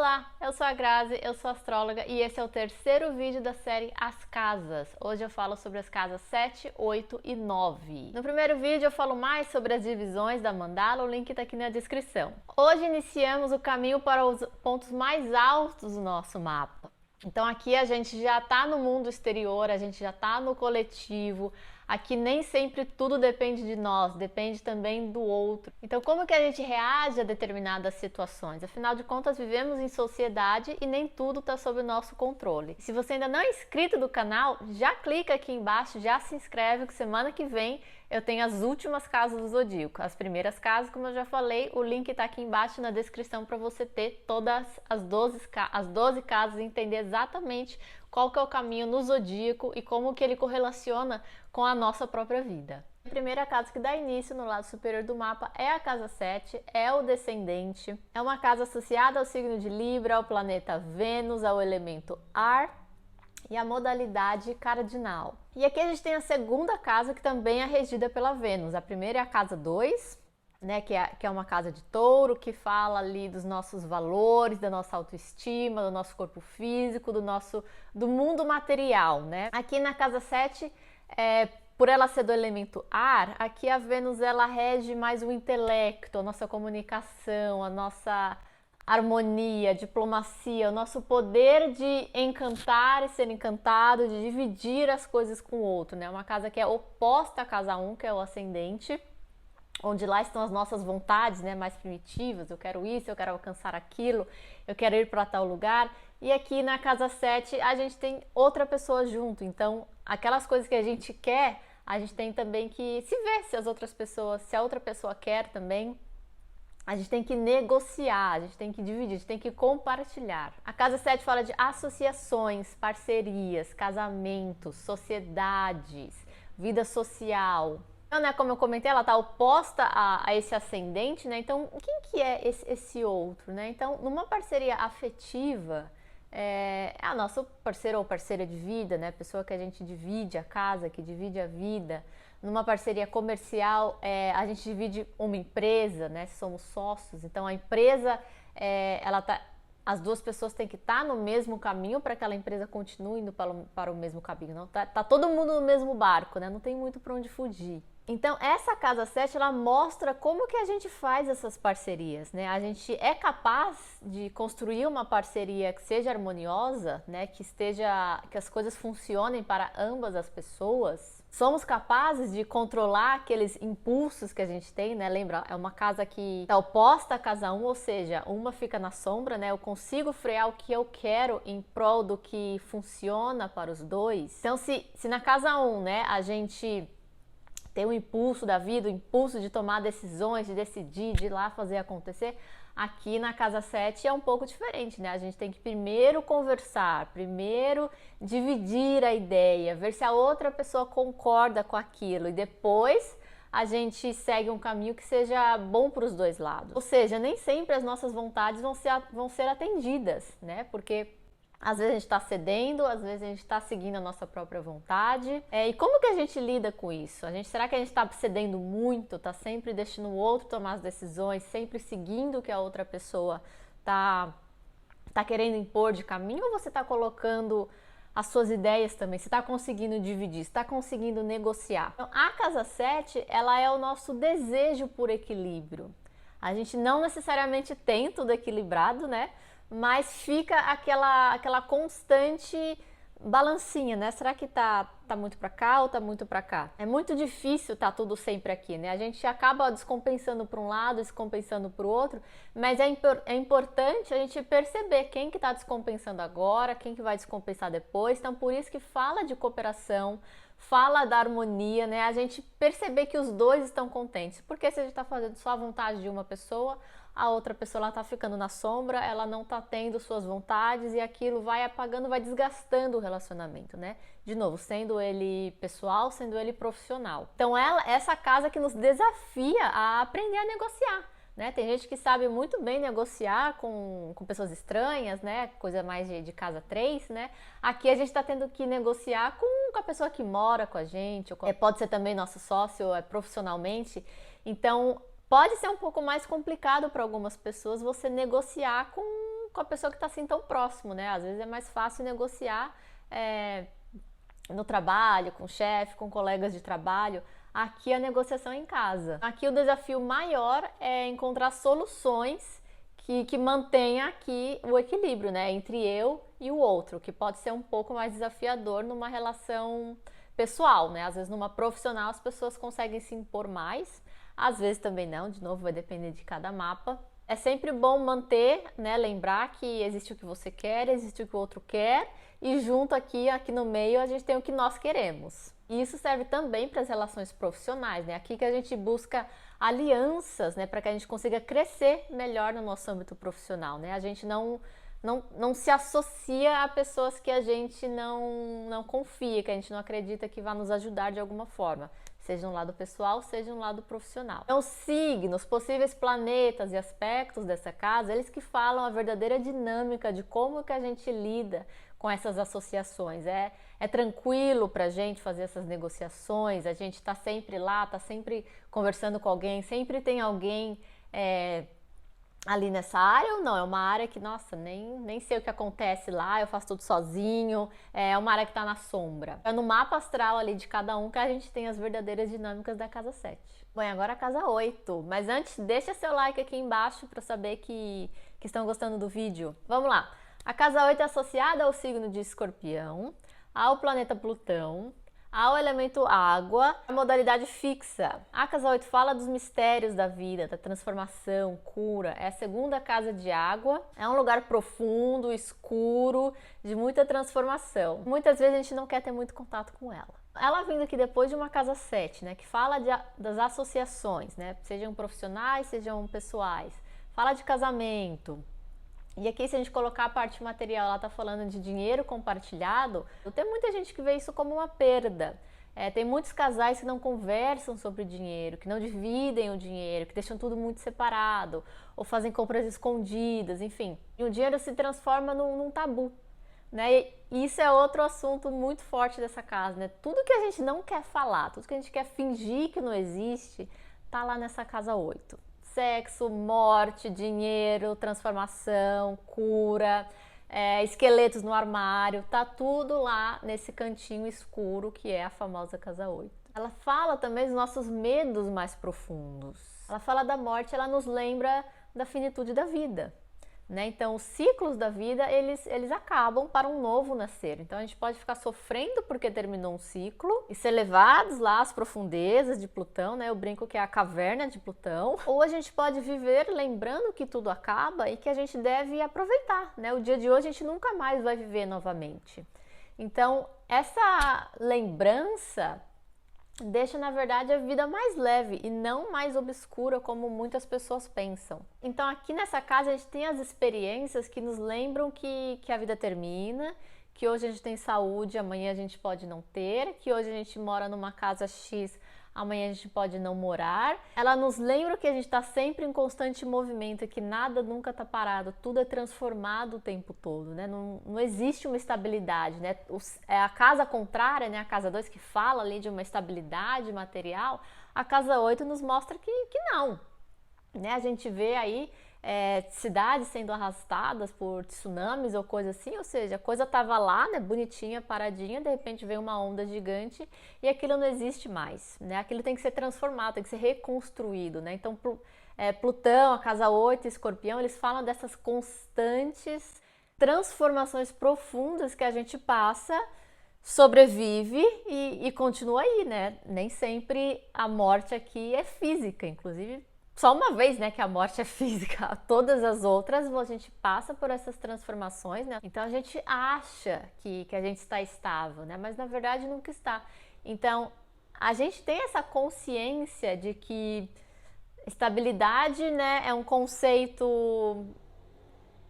Olá, eu sou a Grazi, eu sou astróloga e esse é o terceiro vídeo da série As Casas. Hoje eu falo sobre as casas 7, 8 e 9. No primeiro vídeo eu falo mais sobre as divisões da mandala, o link tá aqui na descrição. Hoje iniciamos o caminho para os pontos mais altos do nosso mapa. Então aqui a gente já tá no mundo exterior, a gente já tá no coletivo. Aqui nem sempre tudo depende de nós, depende também do outro. Então como que a gente reage a determinadas situações? Afinal de contas, vivemos em sociedade e nem tudo está sob o nosso controle. Se você ainda não é inscrito do canal, já clica aqui embaixo, já se inscreve, que semana que vem eu tenho as últimas casas do Zodíaco. As primeiras casas, como eu já falei, o link está aqui embaixo na descrição para você ter todas as 12 casas e entender exatamente qual que é o caminho no Zodíaco e como que ele correlaciona com a nossa própria vida. A primeira casa que dá início no lado superior do mapa é a casa 7, é o descendente. É uma casa associada ao signo de Libra, ao planeta Vênus, ao elemento ar e a modalidade cardinal. E aqui a gente tem a segunda casa, que também é regida pela Vênus. A primeira é a casa 2, né, que é uma casa de touro, que fala ali dos nossos valores, da nossa autoestima, do nosso corpo físico, do mundo material, né? Aqui na casa 7, por ela ser do elemento ar, aqui a Vênus ela rege mais o intelecto, a nossa comunicação, a nossa harmonia, diplomacia, o nosso poder de encantar e ser encantado, de dividir as coisas com o outro, né? Uma casa que é oposta à casa 1, que é o ascendente, onde lá estão as nossas vontades, né, mais primitivas. Eu quero isso, eu quero alcançar aquilo, eu quero ir para tal lugar. E aqui na casa 7 a gente tem outra pessoa junto, então aquelas coisas que a gente quer, a gente tem também que se ver se se a outra pessoa quer também. A gente tem que negociar, a gente tem que dividir, a gente tem que compartilhar. A casa 7 fala de associações, parcerias, casamentos, sociedades, vida social. Então, né, como eu comentei, ela está oposta a esse ascendente, né? Então, quem que é esse outro, né? Então, numa parceria afetiva, é a nossa parceiro ou parceira de vida, né? Pessoa que a gente divide a casa, que divide a vida. Numa parceria comercial, a gente divide uma empresa, né? Somos sócios. Então, a empresa, as duas pessoas têm que estar no mesmo caminho para que aquela empresa continue indo para o mesmo caminho. Não tá todo mundo no mesmo barco, né? Não tem muito para onde fugir. Então, essa casa 7, ela mostra como que a gente faz essas parcerias, né? A gente é capaz de construir uma parceria que seja harmoniosa, né? Que as coisas funcionem para ambas as pessoas. Somos capazes de controlar aqueles impulsos que a gente tem, né? Lembra, é uma casa que está oposta à casa 1, ou seja, uma fica na sombra, né? Eu consigo frear o que eu quero em prol do que funciona para os dois. Então, se na casa 1, né, a gente tem o impulso da vida, o impulso de tomar decisões, de decidir, de ir lá fazer acontecer, aqui na casa 7 é um pouco diferente, né? A gente tem que primeiro conversar, primeiro dividir a ideia, ver se a outra pessoa concorda com aquilo e depois a gente segue um caminho que seja bom para os dois lados. Ou seja, nem sempre as nossas vontades vão ser atendidas, né? Porque às vezes a gente está cedendo, às vezes a gente está seguindo a nossa própria vontade. E como que a gente lida com isso? Será que a gente está cedendo muito, está sempre deixando o outro tomar as decisões, sempre seguindo o que a outra pessoa tá querendo impor de caminho? Ou você está colocando as suas ideias também? Você está conseguindo dividir, está conseguindo negociar? Então, a casa 7, ela é o nosso desejo por equilíbrio. A gente não necessariamente tem tudo equilibrado, né? Mas fica aquela constante balancinha, né? Será que tá muito para cá ou tá muito para cá? É muito difícil tá tudo sempre aqui, né? A gente acaba descompensando para um lado, descompensando para o outro, mas é importante a gente perceber quem que tá descompensando agora, quem que vai descompensar depois. Então, por isso que fala de cooperação, fala da harmonia, né? A gente perceber que os dois estão contentes. Porque se a gente tá fazendo só a vontade de uma pessoa, a outra pessoa está ficando na sombra, ela não está tendo suas vontades e aquilo vai apagando, vai desgastando o relacionamento, né? De novo, sendo ele pessoal, sendo ele profissional. Então, essa casa que nos desafia a aprender a negociar, né? Tem gente que sabe muito bem negociar com pessoas estranhas, né? Coisa mais de casa 3, né? Aqui a gente está tendo que negociar com a pessoa que mora com a gente, pode ser também nosso sócio profissionalmente. Então, pode ser um pouco mais complicado para algumas pessoas você negociar com a pessoa que está assim tão próximo, né? Às vezes é mais fácil negociar no trabalho, com o chefe, com colegas de trabalho. Aqui a negociação é em casa. Aqui o desafio maior é encontrar soluções que mantenha aqui o equilíbrio, né, entre eu e o outro, que pode ser um pouco mais desafiador numa relação pessoal, né? Às vezes numa profissional as pessoas conseguem se impor mais, às vezes também não, de novo vai depender de cada mapa. É sempre bom manter, né, lembrar que existe o que você quer, existe o que o outro quer, e junto aqui no meio a gente tem o que nós queremos. E isso serve também para as relações profissionais, né? Aqui que a gente busca alianças, né, para que a gente consiga crescer melhor no nosso âmbito profissional, né? A gente não se associa a pessoas que a gente não confia, que a gente não acredita que vá nos ajudar de alguma forma, seja no lado pessoal, seja no lado profissional. Então, os signos, possíveis planetas e aspectos dessa casa, eles que falam a verdadeira dinâmica de como que a gente lida com essas associações. É tranquilo pra gente fazer essas negociações, a gente tá sempre lá, tá sempre conversando com alguém, sempre tem alguém ali nessa área, ou não? É uma área que, nossa, nem sei o que acontece lá, eu faço tudo sozinho, é uma área que tá na sombra. É no mapa astral ali de cada um que a gente tem as verdadeiras dinâmicas da casa 7. Bom, e agora a casa 8, mas antes deixa seu like aqui embaixo para saber que estão gostando do vídeo. Vamos lá! A casa 8 é associada ao signo de Escorpião, ao planeta Plutão, ao elemento água, a modalidade fixa. A casa 8 fala dos mistérios da vida, da transformação, cura. É a segunda casa de água. É um lugar profundo, escuro, de muita transformação. Muitas vezes a gente não quer ter muito contato com ela. Ela vindo aqui depois de uma casa 7, né, que fala das associações, né, sejam profissionais, sejam pessoais. Fala de casamento. E aqui, se a gente colocar a parte material, ela tá falando de dinheiro compartilhado, tem muita gente que vê isso como uma perda. Tem muitos casais que não conversam sobre dinheiro, que não dividem o dinheiro, que deixam tudo muito separado, ou fazem compras escondidas, enfim. E o dinheiro se transforma num tabu, né? E isso é outro assunto muito forte dessa casa, né? Tudo que a gente não quer falar, tudo que a gente quer fingir que não existe, tá lá nessa casa 8. Sexo, morte, dinheiro, transformação, cura, esqueletos no armário, tá tudo lá nesse cantinho escuro que é a famosa casa 8. Ela fala também dos nossos medos mais profundos. Ela fala da morte, ela nos lembra da finitude da vida, né? Então, os ciclos da vida, eles acabam para um novo nascer. Então, a gente pode ficar sofrendo porque terminou um ciclo e ser levados lá às profundezas de Plutão, né? Eu brinco que é a caverna de Plutão. Ou a gente pode viver lembrando que tudo acaba e que a gente deve aproveitar, né? O dia de hoje a gente nunca mais vai viver novamente. Então, essa lembrança deixa, na verdade, a vida mais leve e não mais obscura como muitas pessoas pensam. Então, aqui nessa casa, a gente tem as experiências que nos lembram que a vida termina, que hoje a gente tem saúde, amanhã a gente pode não ter, que hoje a gente mora numa casa X, amanhã a gente pode não morar. Ela nos lembra que a gente está sempre em constante movimento, que nada nunca está parado, tudo é transformado o tempo todo, né? Não existe uma estabilidade, né? É a casa contrária, né? A casa 2 que fala ali de uma estabilidade material, a casa 8 nos mostra que não, né? A gente vê aí cidades sendo arrastadas por tsunamis ou coisa assim, ou seja, a coisa estava lá, né, bonitinha, paradinha, de repente veio uma onda gigante e aquilo não existe mais, né? Aquilo tem que ser transformado, tem que ser reconstruído, né? Então, Plutão, a casa 8, Escorpião, eles falam dessas constantes transformações profundas que a gente passa, sobrevive e continua aí, né? Nem sempre a morte aqui é física, inclusive só uma vez, né, que a morte é física. Todas as outras a gente passa por essas transformações, né? Então a gente acha que a gente está estável, né? Mas na verdade nunca está. Então a gente tem essa consciência de que estabilidade, né, é um conceito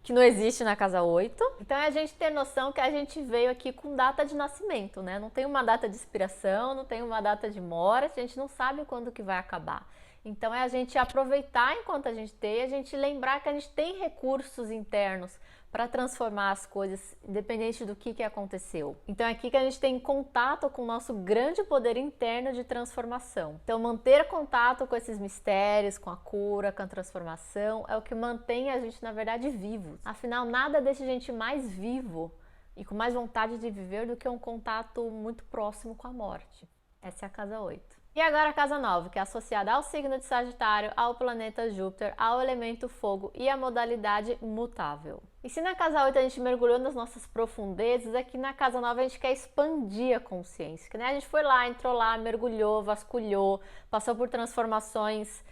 que não existe na casa 8. Então é a gente ter noção que a gente veio aqui com data de nascimento, né? Não tem uma data de expiração, não tem uma data de morte, a gente não sabe quando que vai acabar. Então é a gente aproveitar enquanto a gente tem, a gente lembrar que a gente tem recursos internos para transformar as coisas, independente do que aconteceu. Então é aqui que a gente tem contato com o nosso grande poder interno de transformação. Então manter contato com esses mistérios, com a cura, com a transformação, é o que mantém a gente, na verdade, vivos. Afinal, nada deixa a gente mais vivo e com mais vontade de viver do que um contato muito próximo com a morte. Essa é a casa 8. E agora a casa 9, que é associada ao signo de Sagitário, ao planeta Júpiter, ao elemento fogo e à modalidade mutável. E se na casa 8 a gente mergulhou nas nossas profundezas, aqui na casa 9 a gente quer expandir a consciência. Né? A gente foi lá, entrou lá, mergulhou, vasculhou, passou por transformações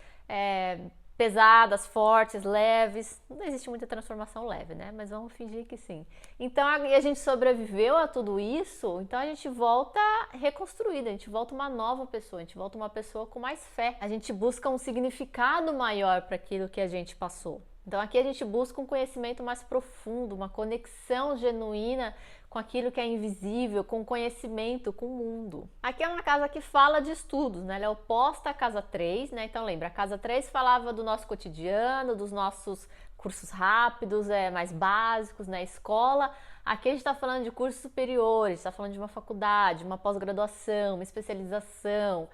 pesadas, fortes, leves. Não existe muita transformação leve, né? Mas vamos fingir que sim. Então a gente sobreviveu a tudo isso, então a gente volta reconstruída, a gente volta uma nova pessoa, a gente volta uma pessoa com mais fé. A gente busca um significado maior para aquilo que a gente passou. Então aqui a gente busca um conhecimento mais profundo, uma conexão genuína com aquilo que é invisível, com conhecimento, com o mundo. Aqui é uma casa que fala de estudos, né? Ela é oposta à casa 3, né? Então lembra, a casa 3 falava do nosso cotidiano, dos nossos cursos rápidos, mais básicos, né? Escola. Aqui a gente está falando de cursos superiores, está falando de uma faculdade, uma pós-graduação, uma especialização,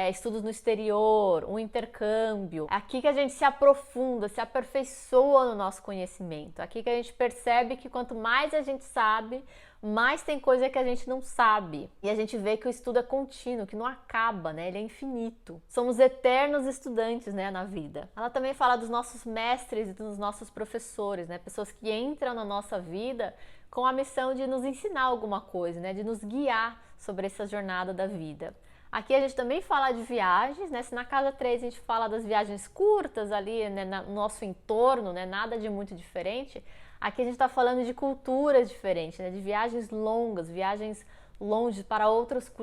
estudos no exterior, um intercâmbio. Aqui que a gente se aprofunda, se aperfeiçoa no nosso conhecimento. Aqui que a gente percebe que quanto mais a gente sabe, mais tem coisa que a gente não sabe. E a gente vê que o estudo é contínuo, que não acaba, né? Ele é infinito. Somos eternos estudantes, né, na vida. Ela também fala dos nossos mestres e dos nossos professores, né? Pessoas que entram na nossa vida com a missão de nos ensinar alguma coisa, né? De nos guiar sobre essa jornada da vida. Aqui a gente também fala de viagens, né? Se na casa 3 a gente fala das viagens curtas ali, né, no nosso entorno, né? Nada de muito diferente. Aqui a gente está falando de culturas diferentes, né? De viagens longas, viagens longe para outras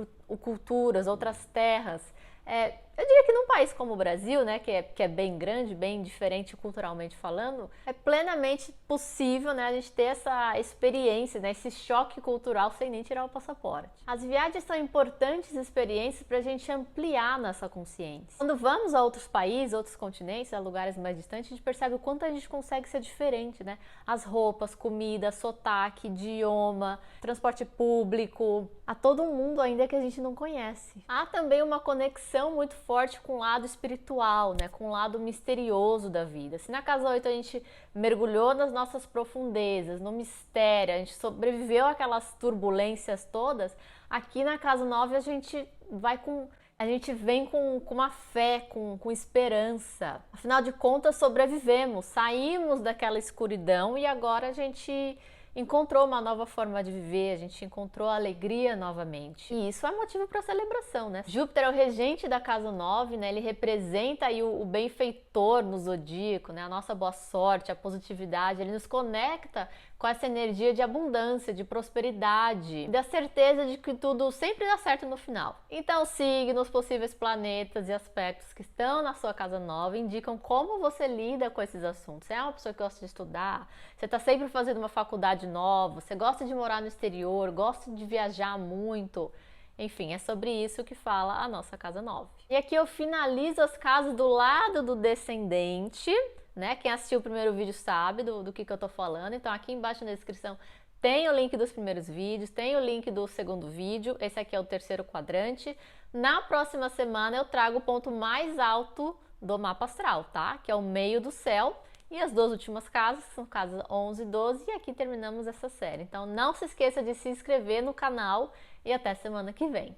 culturas, outras terras. Eu diria que num país como o Brasil, né, que é bem grande, bem diferente culturalmente falando, é plenamente possível, né, a gente ter essa experiência, né, esse choque cultural sem nem tirar o passaporte. As viagens são importantes experiências para a gente ampliar nossa consciência. Quando vamos a outros países, outros continentes, a lugares mais distantes, a gente percebe o quanto a gente consegue ser diferente, né? As roupas, comida, sotaque, idioma, transporte público, a todo mundo ainda que a gente não conhece. Há também uma conexão muito forte com o lado espiritual, né? Com o lado misterioso da vida. Se na casa 8 a gente mergulhou nas nossas profundezas, no mistério, a gente sobreviveu àquelas turbulências todas, aqui na casa 9 a gente vem com uma fé, com esperança. Afinal de contas, sobrevivemos, saímos daquela escuridão e agora a gente encontrou uma nova forma de viver, a gente encontrou a alegria novamente. E isso é motivo para celebração, né? Júpiter é o regente da casa 9, né? Ele representa aí o benfeitor no zodíaco, né? A nossa boa sorte, a positividade, ele nos conecta com essa energia de abundância, de prosperidade, da certeza de que tudo sempre dá certo no final. Então, signos, possíveis planetas e aspectos que estão na sua casa 9 indicam como você lida com esses assuntos. Você é uma pessoa que gosta de estudar, você está sempre fazendo uma faculdade nova, você gosta de morar no exterior, gosta de viajar muito. Enfim, é sobre isso que fala a nossa casa 9. E aqui eu finalizo as casas do lado do descendente, né? Quem assistiu o primeiro vídeo sabe do que eu tô falando. Então aqui embaixo na descrição tem o link dos primeiros vídeos, tem o link do segundo vídeo. Esse aqui é o terceiro quadrante. Na próxima semana eu trago o ponto mais alto do mapa astral, tá? Que é o meio do céu. E as duas últimas casas, que são casas 11 e 12, e aqui terminamos essa série. Então não se esqueça de se inscrever no canal e até semana que vem.